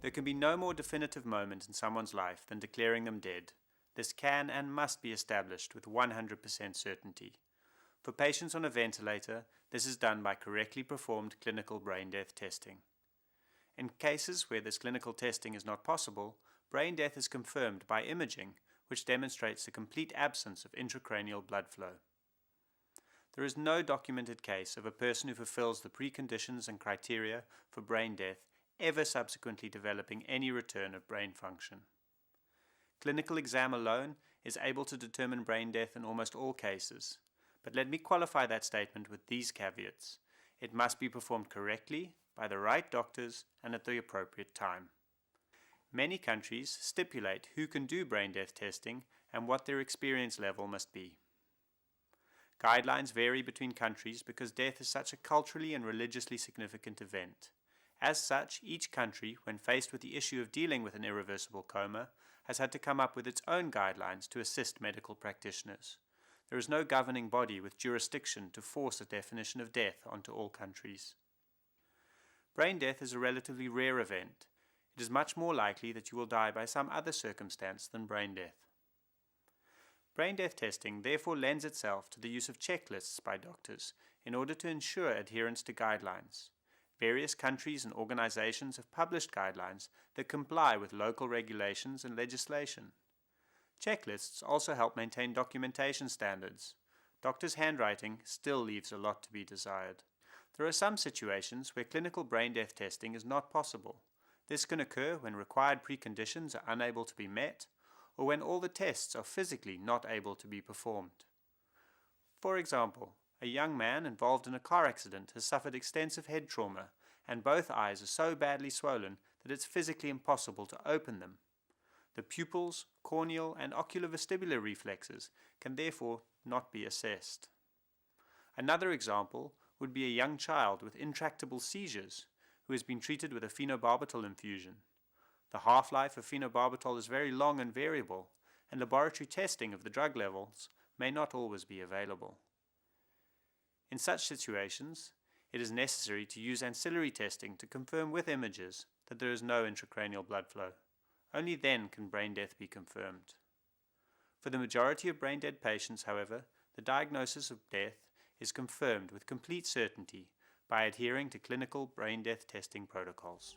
There can be no more definitive moment in someone's life than declaring them dead. This can and must be established with 100% certainty. For patients on a ventilator, this is done by correctly performed clinical brain death testing. In cases where this clinical testing is not possible, brain death is confirmed by imaging, which demonstrates the complete absence of intracranial blood flow. There is no documented case of a person who fulfills the preconditions and criteria for brain death ever subsequently developing any return of brain function. Clinical exam alone is able to determine brain death in almost all cases, but let me qualify that statement with these caveats. It must be performed correctly, by the right doctors, and at the appropriate time. Many countries stipulate who can do brain death testing and what their experience level must be. Guidelines vary between countries because death is such a culturally and religiously significant event. As such, each country, when faced with the issue of dealing with an irreversible coma, has had to come up with its own guidelines to assist medical practitioners. There is no governing body with jurisdiction to force a definition of death onto all countries. Brain death is a relatively rare event. It is much more likely that you will die by some other circumstance than brain death. Brain death testing therefore lends itself to the use of checklists by doctors in order to ensure adherence to guidelines. Various countries and organizations have published guidelines that comply with local regulations and legislation. Checklists also help maintain documentation standards. Doctors' handwriting still leaves a lot to be desired. There are some situations where clinical brain death testing is not possible. This can occur when required preconditions are unable to be met, or when all the tests are physically not able to be performed. For example, a young man involved in a car accident has suffered extensive head trauma, and both eyes are so badly swollen that it's physically impossible to open them. The pupils, corneal, and oculovestibular reflexes can therefore not be assessed. Another example would be a young child with intractable seizures who has been treated with a phenobarbital infusion. The half-life of phenobarbital is very long and variable, and laboratory testing of the drug levels may not always be available. In such situations, it is necessary to use ancillary testing to confirm with images that there is no intracranial blood flow. Only then can brain death be confirmed. For the majority of brain dead patients, however, the diagnosis of death is confirmed with complete certainty by adhering to clinical brain death testing protocols.